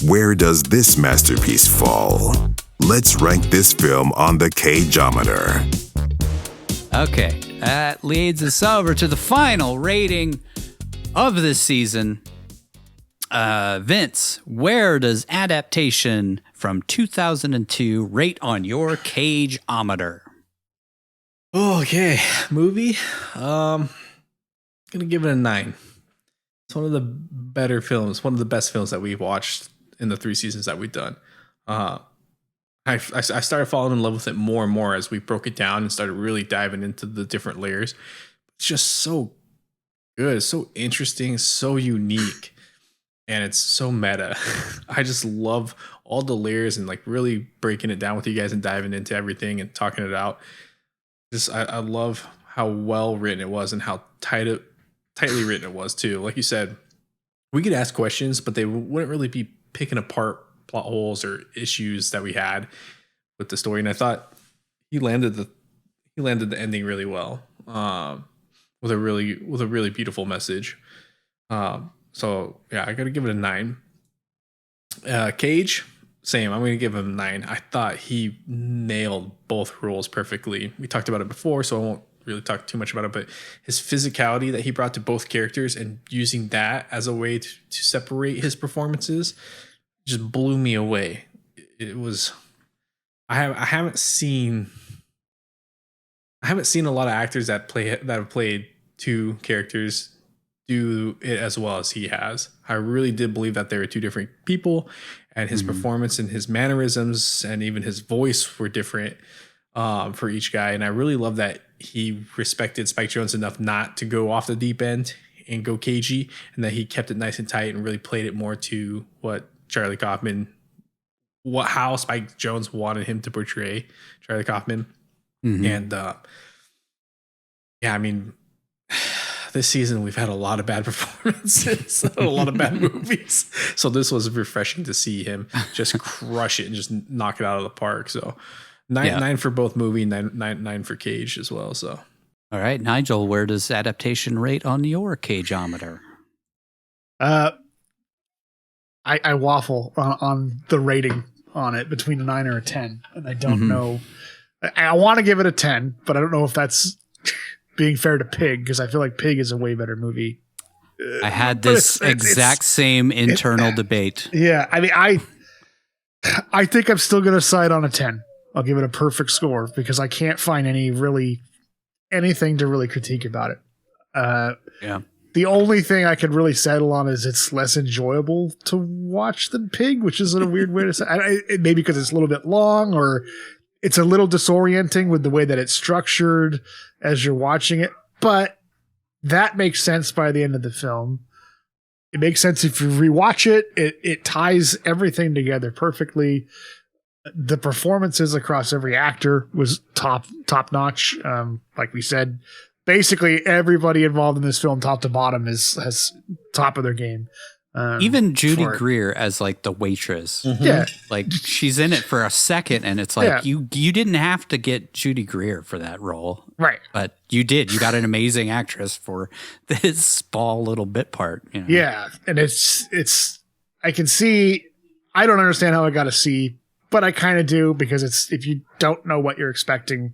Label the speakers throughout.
Speaker 1: Where does this masterpiece fall? Let's rank this film on the Cageometer.
Speaker 2: Okay, that leads us over to the final rating of this season. Vince, where does Adaptation from 2002 rate on your Cageometer?
Speaker 3: Okay, movie. Gonna give it a 9. It's one of the better films, one of the best films that we've watched in the 3 seasons that we've done. I started falling in love with it more and more as we broke it down and started really diving into the different layers. It's just so good, so interesting, so unique, and it's so meta. I just love all the layers and like really breaking it down with you guys and diving into everything and talking it out. I love how well written it was and how tightly written it was too. Like you said, we could ask questions, but they wouldn't really be picking apart plot holes or issues that we had with the story. And I thought he landed the ending really well, with a really beautiful message. So yeah, I gotta give it a 9. Cage, same. I'm gonna give him a 9. I thought he nailed both roles perfectly. We talked about it before, so I won't really talk too much about it, but his physicality that he brought to both characters and using that as a way to separate his performances just blew me away. It was, I haven't seen a lot of actors that have played 2 characters do it as well as he has. I really did believe that they were 2 different people, and his performance and his mannerisms and even his voice were different for each guy. And I really love that he respected Spike Jonze enough not to go off the deep end and go cagey, and that he kept it nice and tight and really played it more to what Charlie Kaufman, how Spike Jonze wanted him to portray Charlie Kaufman. And yeah, I mean, this season we've had a lot of bad performances, a lot of bad movies. So this was refreshing to see him just crush it and just knock it out of the park. So 9 for both movie, 9 for Cage as well. So
Speaker 2: all right, Nigel, where does Adaptation rate on your Cageometer?
Speaker 4: I waffle on the rating on it between a 9 or a 10, and I don't know. I want to give it a 10, but I don't know if that's being fair to Pig, because I feel like Pig is a way better movie.
Speaker 2: I had this exact same internal debate.
Speaker 4: Yeah, I mean, I think I'm still going to side on a 10. I'll give it a perfect score because I can't find anything to really critique about it.
Speaker 2: Yeah.
Speaker 4: The only thing I could really settle on is it's less enjoyable to watch than Pig, which is a weird way to say it. Maybe because it's a little bit long, or it's a little disorienting with the way that it's structured as you're watching it. But that makes sense by the end of the film. It makes sense if you rewatch it. It ties everything together perfectly. The performances across every actor was top notch. Like we said, basically everybody involved in this film, top to bottom, has top of their game.
Speaker 2: Even Judy Greer as like the waitress.
Speaker 4: Yeah.
Speaker 2: Like she's in it for a second, and it's like you didn't have to get Judy Greer for that role.
Speaker 4: Right.
Speaker 2: But you did. You got an amazing actress for this small little bit part. You know?
Speaker 4: Yeah. And it's I can see, I don't understand how it got a C, but I kind of do, because it's, if you don't know what you're expecting,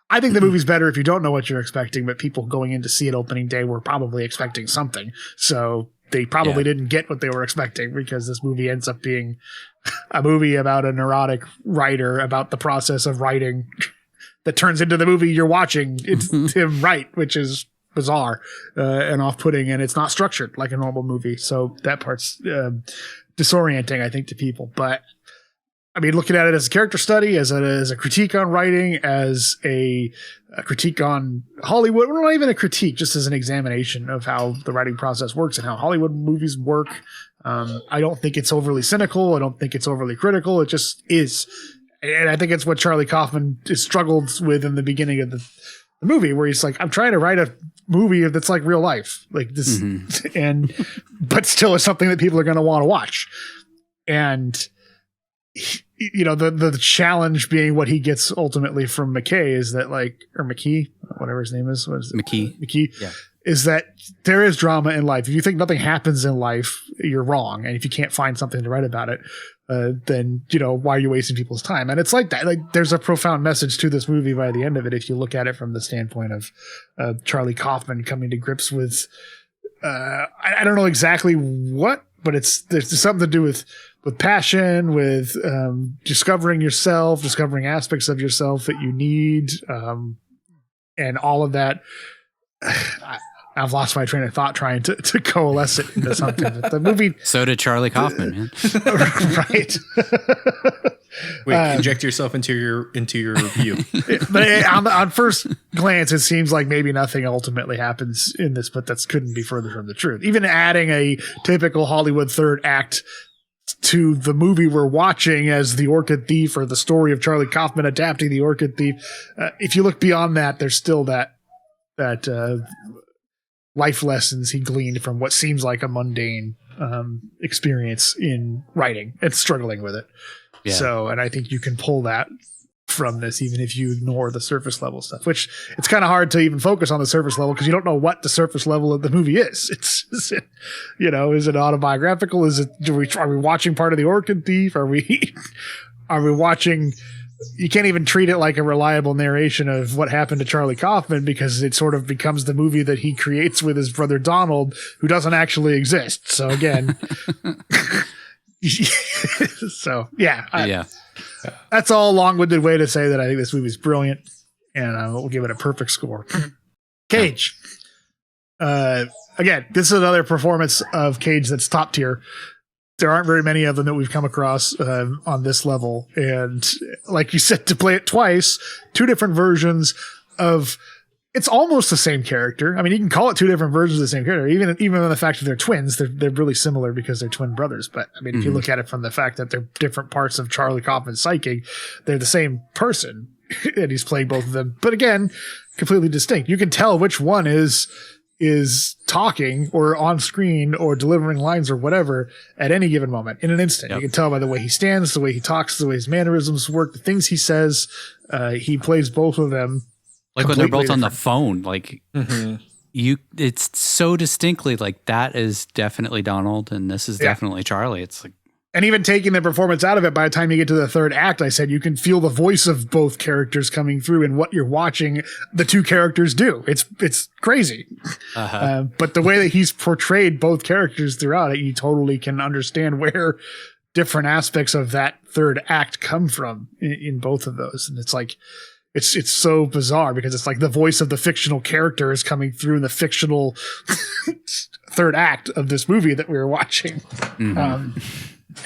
Speaker 4: I think the movie's better if you don't know what you're expecting, but people going in to see it opening day were probably expecting something. So they probably didn't get what they were expecting, because this movie ends up being a movie about a neurotic writer, about the process of writing that turns into the movie you're watching. It's him write, which is bizarre and off-putting, and it's not structured like a normal movie. So that part's disorienting, I think, to people. But I mean, looking at it as a character study, as a critique on writing, as a critique on Hollywood, well, not even a critique, just as an examination of how the writing process works and how Hollywood movies work. I don't think it's overly cynical. I don't think it's overly critical. It just is. And I think it's what Charlie Kaufman struggled with in the beginning of the movie, where he's like, I'm trying to write a movie that's like real life, like this, but still is something that people are going to want to watch. And you know, the challenge being what he gets ultimately from McKay is that, like, or McKee, whatever his name is, what is it?
Speaker 2: McKee.
Speaker 4: McKee.
Speaker 2: Yeah.
Speaker 4: is that there is drama in life. If you think nothing happens in life, you're wrong. And if you can't find something to write about it, then, why are you wasting people's time? And it's like that. Like, there's a profound message to this movie by the end of it, if you look at it from the standpoint of Charlie Kaufman coming to grips with, I don't know exactly what, but there's something to do with passion, with discovering yourself, discovering aspects of yourself that you need, and all of that. I've lost my train of thought trying to coalesce it into something. But the movie.
Speaker 2: So did Charlie Kaufman, man.
Speaker 4: Right.
Speaker 3: Wait, inject yourself into your review.
Speaker 4: But on first glance, it seems like maybe nothing ultimately happens in this, but that couldn't be further from the truth. Even adding a typical Hollywood third act to the movie we're watching as The Orchid Thief, or the story of Charlie Kaufman adapting The Orchid Thief, if you look beyond that, there's still that life lessons he gleaned from what seems like a mundane experience in writing and struggling with it. Yeah. So, and I think you can pull that from this, even if you ignore the surface level stuff, which it's kind of hard to even focus on the surface level because you don't know what the surface level of the movie is. Is it autobiographical? Are we watching part of The Orchid Thief? Are we watching? You can't even treat it like a reliable narration of what happened to Charlie Kaufman, because it sort of becomes the movie that he creates with his brother Donald, who doesn't actually exist. So again, that's all a long-winded way to say that I think this movie is brilliant, and we'll give it a perfect score. Cage. Again, this is another performance of Cage that's top tier. There aren't very many of them that we've come across on this level. And like you said, to play it twice, two different versions of, it's almost the same character. I mean, you can call it two different versions of the same character, even on the fact that they're twins. They're really similar because they're twin brothers. But I mean, if you look at it from the fact that they're different parts of Charlie Kaufman's psyche, they're the same person, and he's playing both of them. But again, completely distinct. You can tell which one is talking or on screen or delivering lines or whatever at any given moment in an instant. Yep. You can tell by the way he stands, the way he talks, the way his mannerisms work, the things he says. He plays both of them.
Speaker 2: Like when they're both on the phone, like it's so distinctly like that is definitely Donald and this is definitely Charlie. It's like,
Speaker 4: and even taking the performance out of it, by the time you get to the third act, I said you can feel the voice of both characters coming through in what you're watching the two characters do. It's crazy. But the way that he's portrayed both characters throughout it, you totally can understand where different aspects of that third act come from in both of those. And it's like, it's so bizarre because it's like the voice of the fictional character is coming through in the fictional third act of this movie that we were watching.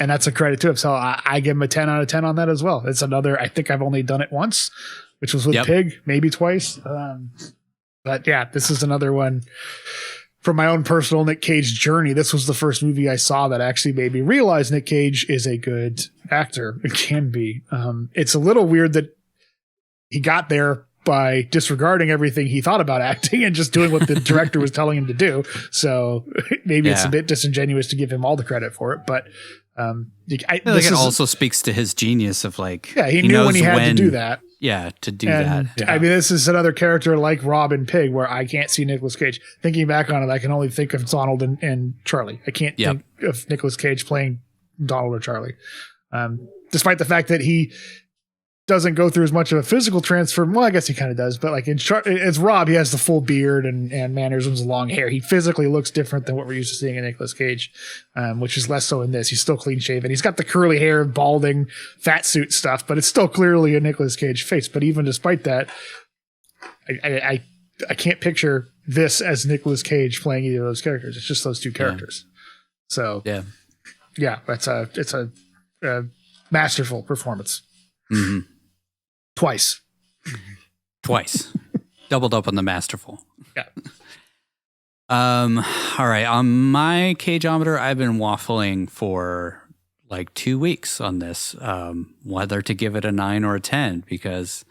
Speaker 4: And that's a credit to him. So I give him a 10 out of 10 on that as well. It's another, I think I've only done it once, which was with Pig, maybe twice. But yeah, this is another one from my own personal Nick Cage journey. This was the first movie I saw that actually made me realize Nick Cage is a good actor. It can be. It's a little weird that he got there by disregarding everything he thought about acting and just doing what the director was telling him to do. So maybe it's a bit disingenuous to give him all the credit for it, but
Speaker 2: it also speaks to his genius of like,
Speaker 4: he knew when he had to do that.
Speaker 2: Yeah, to do that. Yeah.
Speaker 4: I mean, this is another character like Rob and Pig where I can't see Nicolas Cage. Thinking back on it, I can only think of Donald and Charlie. I can't think of Nicolas Cage playing Donald or Charlie. Despite the fact that he doesn't go through as much of a physical transfer. Well, I guess he kind of does, but like as Rob, he has the full beard and mannerisms and long hair. He physically looks different than what we're used to seeing in Nicolas Cage, which is less so in this. He's still clean shaven. He's got the curly hair, balding, fat suit stuff, but it's still clearly a Nicolas Cage face. But even despite that, I can't picture this as Nicolas Cage playing either of those characters. It's just those two characters. So it's a masterful performance. Twice.
Speaker 2: Doubled up on the masterful.
Speaker 4: Yeah.
Speaker 2: All right. On my Cageometer, I've been waffling for like 2 weeks on this, whether to give it a 9 or a 10, because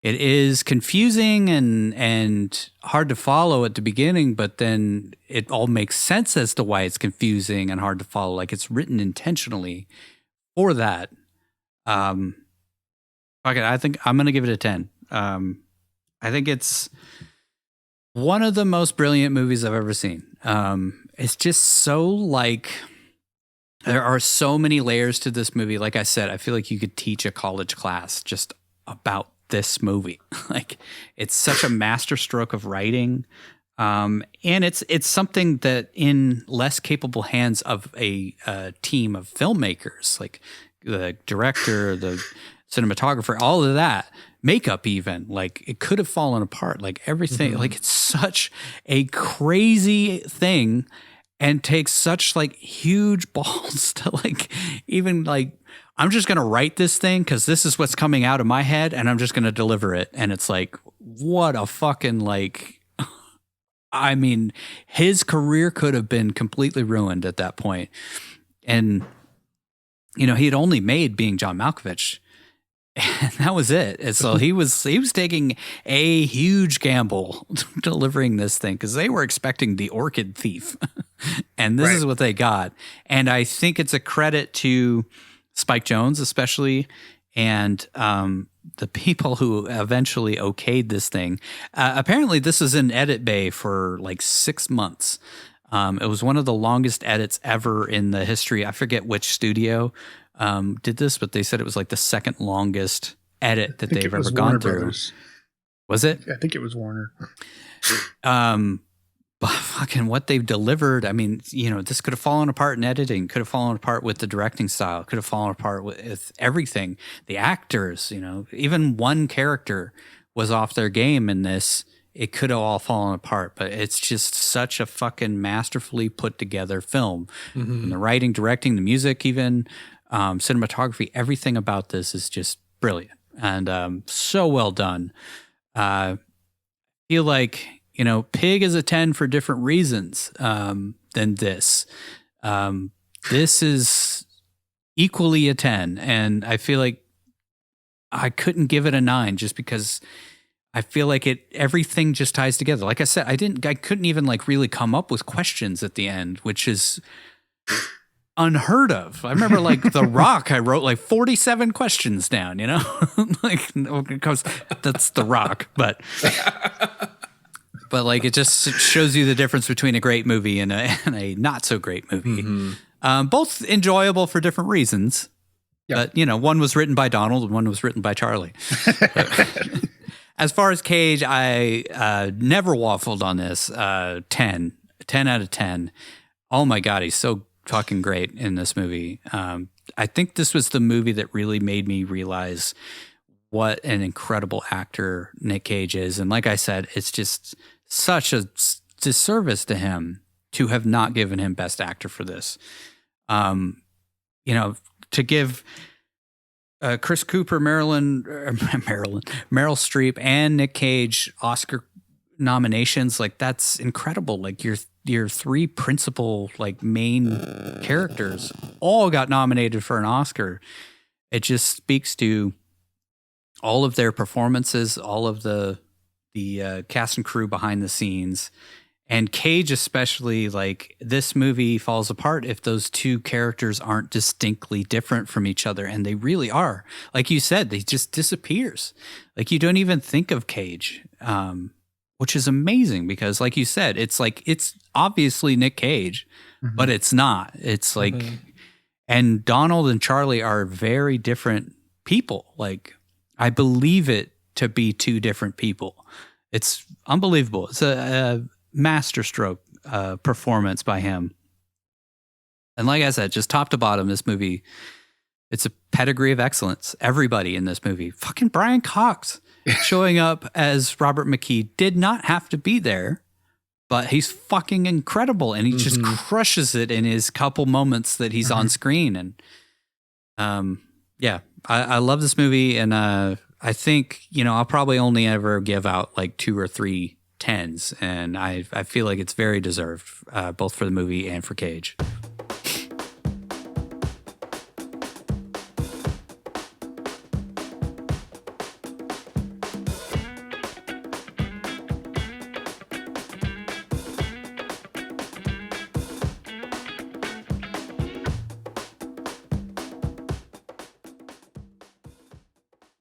Speaker 2: it is confusing and hard to follow at the beginning, but then it all makes sense as to why it's confusing and hard to follow. Like it's written intentionally for that. Okay, I think I'm going to give it a 10. I think it's One of the most brilliant movies I've ever seen. It's just so like, there are so many layers to this movie. Like I said, I feel like you could teach a college class just about this movie. Like, it's such a masterstroke of writing. And it's something that in less capable hands of a team of filmmakers, like the director, the cinematographer, all of that, makeup even, like it could have fallen apart, like everything. Like, it's such a crazy thing and takes such like huge balls to like even like, I'm just going to write this thing because this is what's coming out of my head and I'm just going to deliver it. And it's like, what a fucking like, I mean, his career could have been completely ruined at that point. And, you know, he had only made Being John Malkovich, and that was it. And so he was taking a huge gamble delivering this thing because they were expecting The Orchid Thief. And this is what they got. And I think it's a credit to Spike Jonze, especially, and the people who eventually okayed this thing. Apparently, this is in edit bay for like 6 months. It was one of the longest edits ever in the history. I forget which studio did this, but they said it was like the second longest edit that they've ever gone through. Brothers. Was it?
Speaker 4: I think it was Warner.
Speaker 2: But fucking what they've delivered, I mean, you know, this could have fallen apart in editing, could have fallen apart with the directing style, could have fallen apart with everything. The actors, you know, even one character was off their game in this. It could have all fallen apart, but it's just such a fucking masterfully put together film. And the writing, directing, the music, even cinematography, everything about this is just brilliant and so well done. I feel like, you know, Pig is a 10 for different reasons than this. This is equally a 10, and I feel like I couldn't give it a 9 just because I feel like everything just ties together. Like I said, I couldn't even like really come up with questions at the end, which is unheard of. I remember like The Rock, I wrote like 47 questions down, you know, like because that's The Rock, but like it just shows you the difference between a great movie and a not so great movie. Both enjoyable for different reasons. Yep. But, you know, one was written by Donald and one was written by Charlie. As far as Cage, I never waffled on this. 10 out of 10. Oh my God, he's so fucking great in this movie. I think this was the movie that really made me realize what an incredible actor Nick Cage is. And like I said, it's just such a disservice to him to have not given him Best Actor for this. You know, to give Chris Cooper, Meryl Streep, and Nick Cage Oscar nominations, like that's incredible. Like your three principal like main characters all got nominated for an Oscar. It just speaks to all of their performances, all of the cast and crew behind the scenes. And Cage especially, like this movie falls apart if those two characters aren't distinctly different from each other. And they really are. Like you said, they just disappears. Like you don't even think of Cage, which is amazing because like you said, it's like, it's obviously Nick Cage, but it's not. It's like, and Donald and Charlie are very different people. Like I believe it to be two different people. It's unbelievable. It's a masterstroke performance by him. And like I said, just top to bottom, this movie, it's a pedigree of excellence. Everybody in this movie, fucking Brian Cox showing up as Robert McKee did not have to be there, but he's fucking incredible. And he just crushes it in his couple moments that he's on screen. And yeah, I love this movie. And I think, you know, I'll probably only ever give out like 2 or 3 10s, and I feel like it's very deserved, both for the movie and for Cage.